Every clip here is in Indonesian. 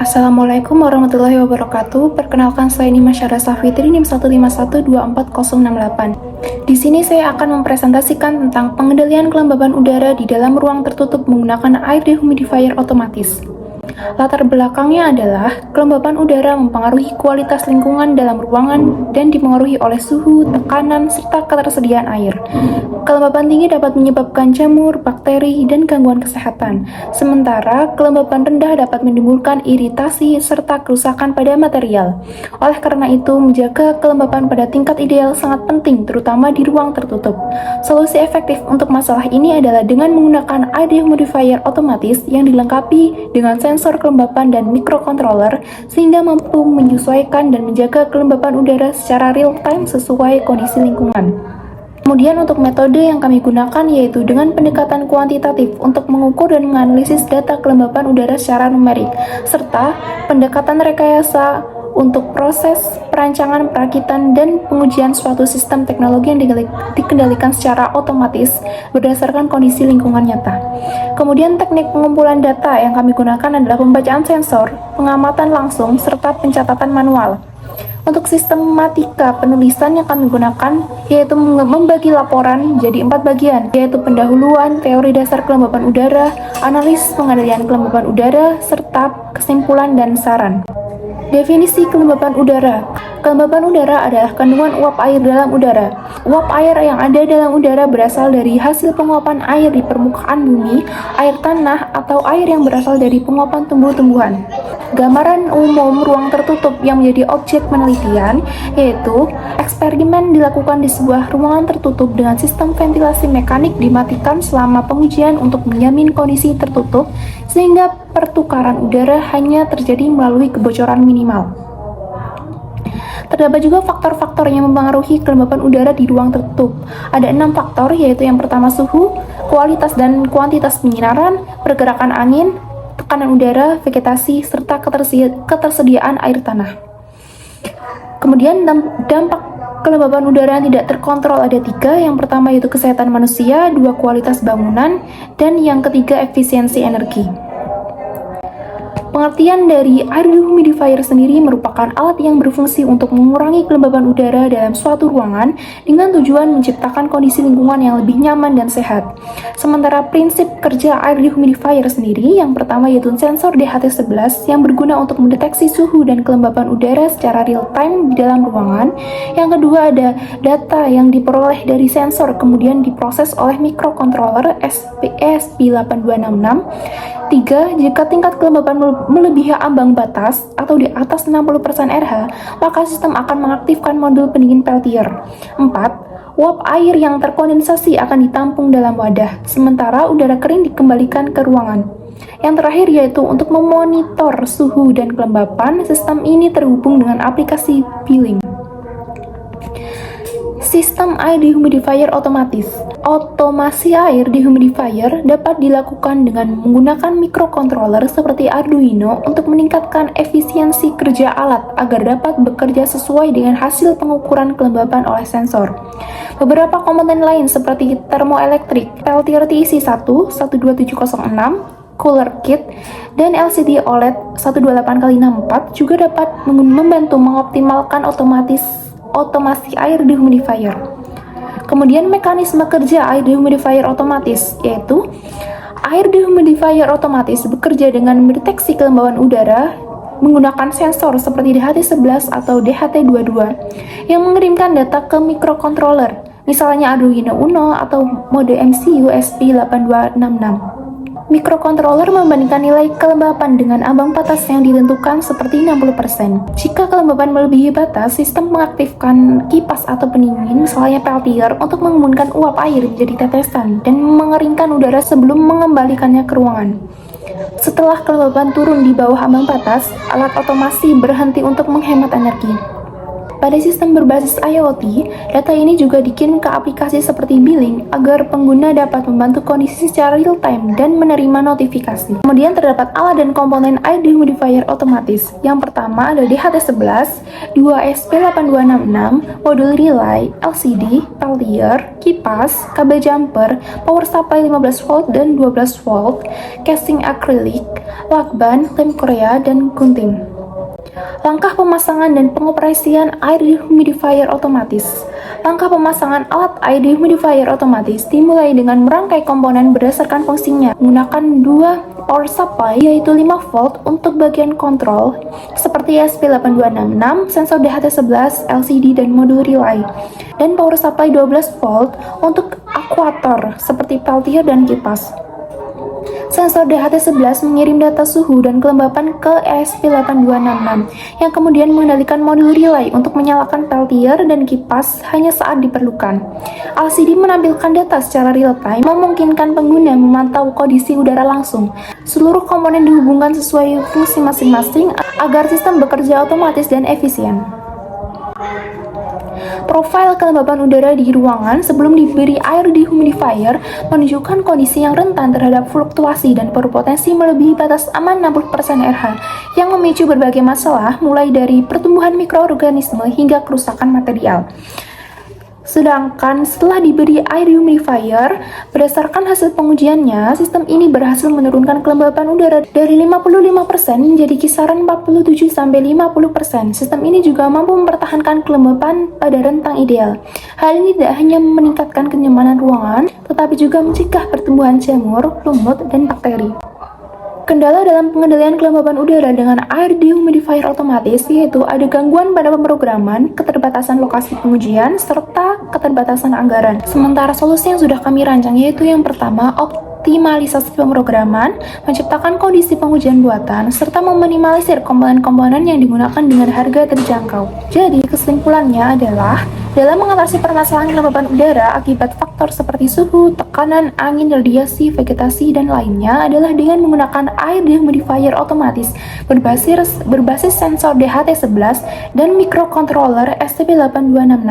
Assalamualaikum warahmatullahi wabarakatuh. Perkenalkan, saya Nima Syara Safitri, NIM 1512408. Di sini saya akan mempresentasikan tentang pengendalian kelembaban udara di dalam ruang tertutup menggunakan air dehumidifier otomatis. Latar belakangnya adalah kelembaban udara mempengaruhi kualitas lingkungan dalam ruangan dan dipengaruhi oleh suhu, tekanan, serta ketersediaan air. Kelembaban tinggi dapat menyebabkan jamur, bakteri, dan gangguan kesehatan. Sementara kelembaban rendah dapat menimbulkan iritasi serta kerusakan pada material. Oleh karena itu, menjaga kelembaban pada tingkat ideal sangat penting, terutama di ruang tertutup. Solusi efektif untuk masalah ini adalah dengan menggunakan air dehumidifier otomatis yang dilengkapi dengan sensor kelembapan dan mikrokontroler sehingga mampu menyesuaikan dan menjaga kelembapan udara secara real time sesuai kondisi lingkungan. Kemudian untuk metode yang kami gunakan yaitu dengan pendekatan kuantitatif untuk mengukur dan menganalisis data kelembapan udara secara numerik, serta pendekatan rekayasa untuk proses perancangan, perakitan, dan pengujian suatu sistem teknologi yang dikendalikan secara otomatis berdasarkan kondisi lingkungan nyata. Kemudian teknik pengumpulan data yang kami gunakan adalah pembacaan sensor, pengamatan langsung, serta pencatatan manual. Untuk sistematika penulisan yang kami gunakan yaitu membagi laporan menjadi 4 bagian, yaitu pendahuluan, teori dasar kelembapan udara, analisis pengendalian kelembapan udara, serta kesimpulan dan saran. Definisi kelembapan udara. Kelembapan udara adalah kandungan uap air dalam udara. Uap air yang ada dalam udara berasal dari hasil penguapan air di permukaan bumi, air tanah, atau air yang berasal dari penguapan tumbuh-tumbuhan. Gambaran umum ruang tertutup yang menjadi objek penelitian yaitu eksperimen dilakukan di sebuah ruangan tertutup dengan sistem ventilasi mekanik dimatikan selama pengujian untuk menjamin kondisi tertutup sehingga pertukaran udara hanya terjadi melalui kebocoran minimal. Terdapat juga faktor-faktor yang mempengaruhi kelembapan udara di ruang tertutup. Ada 6 faktor, yaitu yang pertama suhu, kualitas dan kuantitas penyinaran, pergerakan angin, tekanan udara, vegetasi, serta ketersediaan air tanah. Kemudian dampak kelembapan udara yang tidak terkontrol ada 3. Yang pertama yaitu kesehatan manusia, 2 kualitas bangunan, dan yang ketiga efisiensi energi. Pengertian dari air dehumidifier sendiri merupakan alat yang berfungsi untuk mengurangi kelembaban udara dalam suatu ruangan dengan tujuan menciptakan kondisi lingkungan yang lebih nyaman dan sehat. Sementara prinsip kerja air dehumidifier sendiri, yang pertama yaitu sensor DHT11 yang berguna untuk mendeteksi suhu dan kelembaban udara secara real time di dalam ruangan. Yang kedua ada data yang diperoleh dari sensor kemudian diproses oleh mikrokontroler ESP8266. 3. Jika tingkat kelembapan melebihi ambang batas atau di atas 60% RH, maka sistem akan mengaktifkan modul pendingin Peltier. 4. Uap air yang terkondensasi akan ditampung dalam wadah, sementara udara kering dikembalikan ke ruangan. Yang terakhir yaitu untuk memonitor suhu dan kelembapan, sistem ini terhubung dengan aplikasi billing. Sistem air dehumidifier otomatis. Otomasi air dehumidifier dapat dilakukan dengan menggunakan mikrokontroler seperti Arduino untuk meningkatkan efisiensi kerja alat agar dapat bekerja sesuai dengan hasil pengukuran kelembapan oleh sensor. Beberapa komponen lain seperti termoelektrik, Peltier TEC1 12706, Cooler Kit, dan LCD OLED 128x64 juga dapat membantu mengoptimalkan otomasi air dehumidifier. Kemudian mekanisme kerja air dehumidifier otomatis yaitu air dehumidifier otomatis bekerja dengan mendeteksi kelembaban udara menggunakan sensor seperti DHT11 atau DHT22 yang mengirimkan data ke mikrokontroler, misalnya Arduino Uno atau mode MCU ESP8266. Mikrokontroler membandingkan nilai kelembapan dengan ambang batas yang ditentukan seperti 60%. Jika kelembapan melebihi batas, sistem mengaktifkan kipas atau pendingin, misalnya Peltier, untuk mengembunkan uap air menjadi tetesan dan mengeringkan udara sebelum mengembalikannya ke ruangan. Setelah kelembapan turun di bawah ambang batas, alat otomasi berhenti untuk menghemat energi. Pada sistem berbasis IoT, data ini juga dikirim ke aplikasi seperti billing agar pengguna dapat membantu kondisi secara real-time dan menerima notifikasi. Kemudian terdapat alat dan komponen air dehumidifier otomatis. Yang pertama ada DHT11, 2SP8266, modul relay, LCD, peltier, kipas, kabel jumper, power supply 15 volt dan 12 volt, casing akrilik, lakban, lem Korea, dan gunting. Langkah pemasangan dan pengoperasian air dehumidifier otomatis. Langkah pemasangan alat air dehumidifier otomatis dimulai dengan merangkai komponen berdasarkan fungsinya, menggunakan dua power supply yaitu 5 volt untuk bagian kontrol seperti SP8266, sensor DHT11, LCD, dan modul relay, dan power supply 12 volt untuk akuator seperti peltier dan kipas. Sensor DHT11 mengirim data suhu dan kelembapan ke ESP8266 yang kemudian mengendalikan modul relay untuk menyalakan peltier dan kipas hanya saat diperlukan. LCD menampilkan data secara real-time, memungkinkan pengguna memantau kondisi udara langsung. Seluruh komponen dihubungkan sesuai fungsi masing-masing agar sistem bekerja otomatis dan efisien. Profil kelembaban udara di ruangan sebelum diberi air dehumidifier menunjukkan kondisi yang rentan terhadap fluktuasi dan berpotensi melebihi batas aman 60% RH yang memicu berbagai masalah mulai dari pertumbuhan mikroorganisme hingga kerusakan material. Sedangkan setelah diberi air dehumidifier, berdasarkan hasil pengujiannya, sistem ini berhasil menurunkan kelembaban udara dari 55% menjadi kisaran 47-50%. Sistem ini juga mampu mempertahankan kelembapan pada rentang ideal. Hal ini tidak hanya meningkatkan kenyamanan ruangan, tetapi juga mencegah pertumbuhan jamur, lumut, dan bakteri. Kendala dalam pengendalian kelembaban udara dengan air dehumidifier otomatis yaitu ada gangguan pada pemrograman, keterbatasan lokasi pengujian, serta keterbatasan anggaran. Sementara solusi yang sudah kami rancang yaitu yang pertama, optimalisasi pemrograman, menciptakan kondisi pengujian buatan, serta meminimalisir komponen-komponen yang digunakan dengan harga terjangkau. Jadi, kesimpulannya adalah dalam mengatasi permasalahan kelembaban udara akibat faktor seperti suhu, tekanan, angin, radiasi, vegetasi, dan lainnya adalah dengan menggunakan air dehumidifier otomatis berbasis sensor DHT11 dan microcontroller STP8266.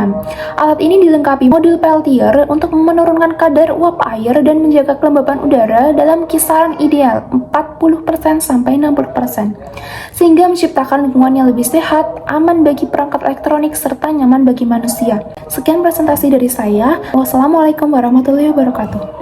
Alat ini dilengkapi modul peltier untuk menurunkan kadar uap air dan menjaga kelembaban udara dalam kisaran ideal 40% sampai 60%, sehingga menciptakan lingkungan yang lebih sehat, aman bagi perangkat elektronik, serta nyaman bagi manusia. Sekian presentasi dari saya. Wassalamualaikum warahmatullahi wabarakatuh.